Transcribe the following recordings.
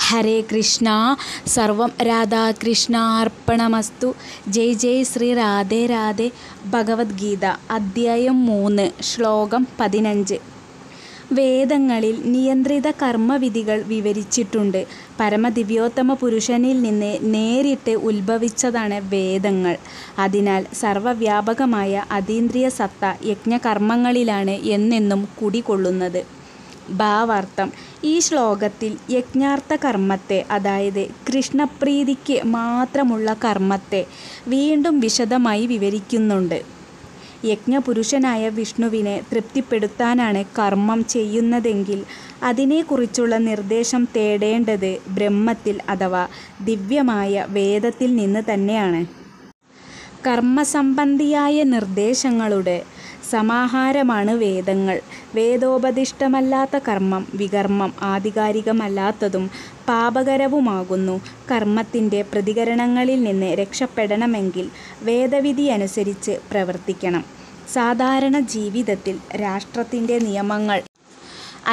ഹരേ കൃഷ്ണ. സർവം രാധാകൃഷ്ണാർപ്പണമസ്തു. ജയ് ജയ് ശ്രീ രാധേ രാധേ. ഭഗവത്ഗീത അധ്യായം 3 ശ്ലോകം 15. വേദങ്ങളിൽ നിയന്ത്രിത കർമ്മവിധികൾ വിവരിച്ചിട്ടുണ്ട്. പരമദിവ്യോത്തമ പുരുഷനിൽ നിന്ന് നേരിട്ട് ഉത്ഭവിച്ചതാണ് വേദങ്ങൾ. അതിനാൽ സർവവ്യാപകമായ അതീന്ദ്രിയ സത്ത യജ്ഞകർമ്മങ്ങളിലാണ് എന്നെന്നും കുടികൊള്ളുന്നത്. ഭാവാർത്ഥം: ഈ ശ്ലോകത്തിൽ യജ്ഞാർത്ഥ കർമ്മത്തെ, അതായത് കൃഷ്ണപ്രീതിക്ക് മാത്രമുള്ള കർമ്മത്തെ വീണ്ടും വിശദമായി വിവരിക്കുന്നുണ്ട്. യജ്ഞപുരുഷനായ വിഷ്ണുവിനെ തൃപ്തിപ്പെടുത്താനാണ് കർമ്മം ചെയ്യുന്നതെങ്കിൽ അതിനെക്കുറിച്ചുള്ള നിർദ്ദേശം തേടേണ്ടത് ബ്രഹ്മത്തിൽ അഥവാ ദിവ്യമായ വേദത്തിൽ നിന്ന് തന്നെയാണ്. കർമ്മസംബന്ധിയായ നിർദ്ദേശങ്ങളുടെ സമാഹാരമാണ് വേദങ്ങൾ. വേദോപദിഷ്ടമല്ലാത്ത കർമ്മം വികർമ്മം, ആധികാരികമല്ലാത്തതും പാപകരവുമാകുന്നു. കർമ്മത്തിൻ്റെ പ്രതികരണങ്ങളിൽ നിന്ന് രക്ഷപ്പെടണമെങ്കിൽ വേദവിധി അനുസരിച്ച് പ്രവർത്തിക്കണം. സാധാരണ ജീവിതത്തിൽ രാഷ്ട്രത്തിൻ്റെ നിയമങ്ങൾ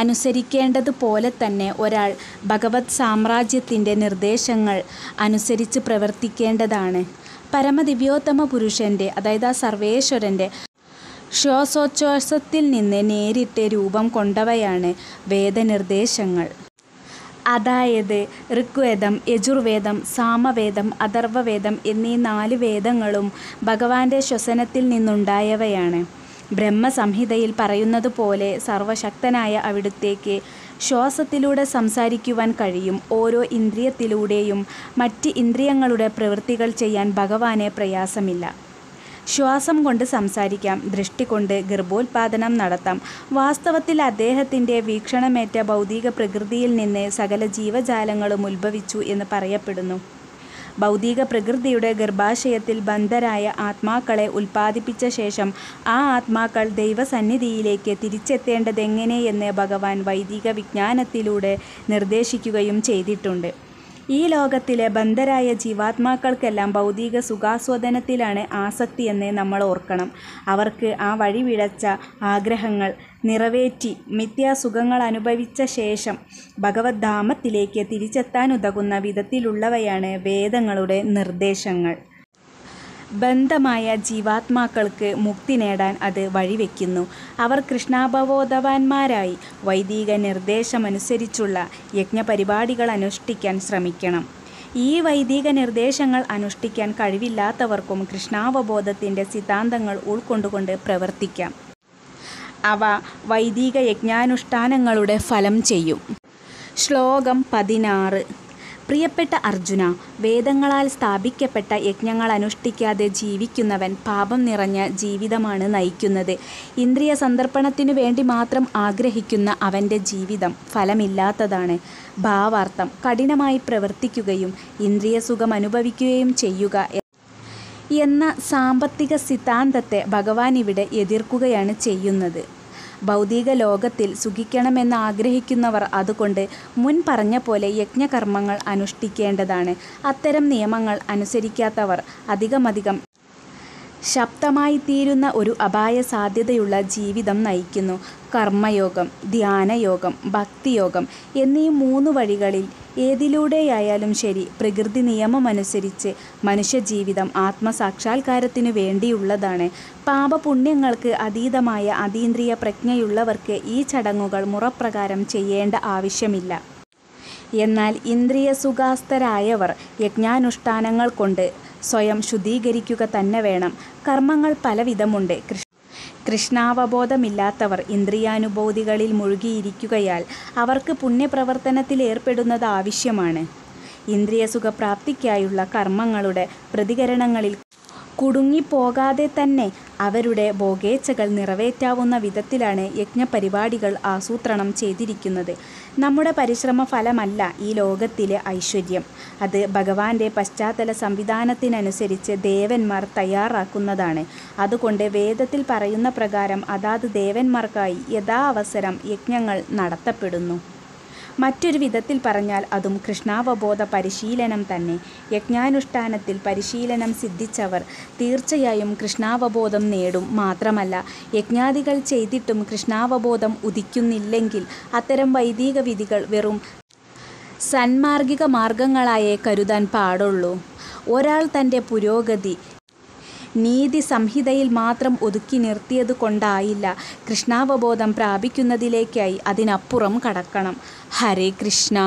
അനുസരിക്കേണ്ടതുപോലെ തന്നെ ഒരാൾ ഭഗവത് സാമ്രാജ്യത്തിൻ്റെ നിർദ്ദേശങ്ങൾ അനുസരിച്ച് പ്രവർത്തിക്കേണ്ടതാണ്. പരമദിവ്യോത്തമ പുരുഷൻ്റെ, അതായത് ആ സർവേശ്വരൻ്റെ ശ്വാസോച്ഛ്വാസത്തിൽ നിന്ന് നേരിട്ട് രൂപം കൊണ്ടവയാണ് വേദനിർദ്ദേശങ്ങൾ. അതായത് ഋഗ്വേദം, യജുർവേദം, സാമവേദം, അഥർവവേദം എന്നീ 4 വേദങ്ങളും ഭഗവാന്റെ ശ്വസനത്തിൽ നിന്നുണ്ടായവയാണ്. ബ്രഹ്മസംഹിതയിൽ പറയുന്നത് പോലെ സർവശക്തനായ അവിടുത്തേക്ക് ശ്വാസത്തിലൂടെ സംസാരിക്കുവാൻ കഴിയും. ഓരോ ഇന്ദ്രിയത്തിലൂടെയും മറ്റ് ഇന്ദ്രിയങ്ങളുടെ പ്രവൃത്തികൾ ചെയ്യാൻ ഭഗവാന് പ്രയാസമില്ല. ശ്വാസം കൊണ്ട് സംസാരിക്കാം, ദൃഷ്ടി കൊണ്ട് ഗർഭോത്പാദനം നടത്താം. വാസ്തവത്തിൽ അദ്ദേഹത്തിൻ്റെ വീക്ഷണമേറ്റ ഭൗതിക പ്രകൃതിയിൽ നിന്ന് സകല ജീവജാലങ്ങളും ഉത്ഭവിച്ചു എന്ന് പറയപ്പെടുന്നു. ഭൗതിക പ്രകൃതിയുടെ ഗർഭാശയത്തിൽ ബദ്ധരായ ആത്മാക്കളെ ഉൽപ്പാദിപ്പിച്ച ശേഷം ആ ആത്മാക്കൾ ദൈവസന്നിധിയിലേക്ക് തിരിച്ചെത്തേണ്ടതെങ്ങനെയെന്ന് ഭഗവാൻ വൈദിക വിജ്ഞാനത്തിലൂടെ നിർദ്ദേശിക്കുകയും ചെയ്തിട്ടുണ്ട്. ഈ ലോകത്തിലെ ബദ്ധരായ ജീവാത്മാക്കൾക്കെല്ലാം ഭൗതിക സുഖാസ്വാദനത്തിലാണ് ആസക്തിയെന്ന് നമ്മൾ ഓർക്കണം. അവർക്ക് ആ വഴിവിഴച്ച ആഗ്രഹങ്ങൾ നിറവേറ്റി മിഥ്യാസുഖങ്ങൾ അനുഭവിച്ച ശേഷം ഭഗവത് ധാമത്തിലേക്ക് തിരിച്ചെത്താനുതകുന്ന വിധത്തിലുള്ളവയാണ് വേദങ്ങളുടെ നിർദ്ദേശങ്ങൾ. ബദ്ധമായ ജീവാത്മാക്കൾക്ക് മുക്തി നേടാൻ അത് വഴിവെക്കുന്നു. അവർ കൃഷ്ണാവബോധവാന്മാരായി വൈദിക നിർദ്ദേശമനുസരിച്ചുള്ള യജ്ഞപരിപാടികൾ അനുഷ്ഠിക്കാൻ ശ്രമിക്കണം. ഈ വൈദിക നിർദ്ദേശങ്ങൾ അനുഷ്ഠിക്കാൻ കഴിവില്ലാത്തവർക്കും കൃഷ്ണാവബോധത്തിൻ്റെ സിദ്ധാന്തങ്ങൾ ഉൾക്കൊണ്ടുകൊണ്ട് പ്രവർത്തിക്കാം. അവ വൈദിക യജ്ഞാനുഷ്ഠാനങ്ങളുടെ ഫലം ചെയ്യും. ശ്ലോകം 16. പ്രിയപ്പെട്ട അർജുന, വേദങ്ങളാൽ സ്ഥാപിക്കപ്പെട്ട യജ്ഞങ്ങൾ അനുഷ്ഠിക്കാതെ ജീവിക്കുന്നവൻ പാപം നിറഞ്ഞ ജീവിതമാണ് നയിക്കുന്നത്. ഇന്ദ്രിയ സന്ദർപ്പണത്തിനു വേണ്ടി മാത്രം ആഗ്രഹിക്കുന്ന അവൻ്റെ ജീവിതം ഫലമില്ലാത്തതാണ്. ഭാവാർത്ഥം: കഠിനമായി പ്രവർത്തിക്കുകയും ഇന്ദ്രിയ സുഖം അനുഭവിക്കുകയും ചെയ്യുക എന്ന സാമ്പത്തിക സിദ്ധാന്തത്തെ ഭഗവാൻ ഇവിടെ എതിർക്കുകയാണ് ചെയ്യുന്നത്. ഭൗതിക ലോകത്തിൽ സുഖിക്കണമെന്ന് ആഗ്രഹിക്കുന്നവർ അതുകൊണ്ട് മുൻ പറഞ്ഞ പോലെ യജ്ഞകർമ്മങ്ങൾ അനുഷ്ഠിക്കേണ്ടതാണ്. അത്തരം നിയമങ്ങൾ അനുസരിക്കാത്തവർ അധികമധികം ശബ്ദമായിത്തീരുന്ന ഒരു അപായ സാധ്യതയുള്ള ജീവിതം നയിക്കുന്നു. കർമ്മയോഗം, ധ്യാനയോഗം, ഭക്തിയോഗം എന്നീ 3 വഴികളിൽ ഏതിലൂടെയായാലും ശരി, പ്രകൃതി നിയമമനുസരിച്ച് മനുഷ്യജീവിതം ആത്മസാക്ഷാത്കാരത്തിനു വേണ്ടിയുള്ളതാണ്. പാപപുണ്യങ്ങൾക്ക് അതീതമായ അതീന്ദ്രിയ പ്രജ്ഞയുള്ളവർക്ക് ഈ ചടങ്ങുകൾ മുറപ്രകാരം ചെയ്യേണ്ട ആവശ്യമില്ല. എന്നാൽ ഇന്ദ്രിയ സുഖാസ്തരായവർ യജ്ഞാനുഷ്ഠാനങ്ങൾ കൊണ്ട് സ്വയം ശുദ്ധീകരിക്കുക തന്നെ വേണം. കർമ്മങ്ങൾ പലവിധമുണ്ട്. കൃഷ്ണാവബോധമില്ലാത്തവർ ഇന്ദ്രിയാനുഭൂതികളിൽ മുഴുകിയിരിക്കുകയാൽ അവർക്ക് പുണ്യപ്രവർത്തനത്തിൽ ഏർപ്പെടുന്നത് ആവശ്യമാണ്. ഇന്ദ്രിയ സുഖപ്രാപ്തിക്കായുള്ള കർമ്മങ്ങളുടെ പ്രതികരണങ്ങളിൽ കുടുങ്ങിപ്പോകാതെ തന്നെ അവരുടെ ഭോഗേച്ഛകൾ നിറവേറ്റാവുന്ന വിധത്തിലാണ് യജ്ഞപരിപാടികൾ ആസൂത്രണം ചെയ്തിരിക്കുന്നത്. നമ്മുടെ പരിശ്രമ ഫലമല്ല ഈ ലോകത്തിലെ ഐശ്വര്യം. അത് ഭഗവാന്റെ പശ്ചാത്തല സംവിധാനത്തിനനുസരിച്ച് ദേവന്മാർ തയ്യാറാക്കുന്നതാണ്. അതുകൊണ്ട് വേദത്തിൽ പറയുന്ന പ്രകാരം അതാത് ദേവന്മാർക്കായി യഥാവസരം യജ്ഞങ്ങൾ നടത്തപ്പെടുന്നു. മറ്റൊരു വിധത്തിൽ പറഞ്ഞാൽ അതും കൃഷ്ണാവബോധ പരിശീലനം തന്നെ. യജ്ഞാനുഷ്ഠാനത്തിൽ പരിശീലനം സിദ്ധിച്ചവർ തീർച്ചയായും കൃഷ്ണാവബോധം നേടും. മാത്രമല്ല, യജ്ഞാദികൾ ചെയ്തിട്ടും കൃഷ്ണാവബോധം ഉദിക്കുന്നില്ലെങ്കിൽ അത്തരം വൈദിക വിധികൾ വെറും സന്മാർഗിക മാർഗങ്ങളായേ കരുതാൻ പാടുള്ളൂ. ഒരാൾ തൻ്റെ പുരോഗതി നീതി സംഹിതയിൽ മാത്രം ഒതുക്കി നിർത്തിയത് കൊണ്ടായില്ല. കൃഷ്ണാവബോധം പ്രാപിക്കുന്നതിലേക്കായി അതിനപ്പുറം കടക്കണം. ഹരേ കൃഷ്ണ.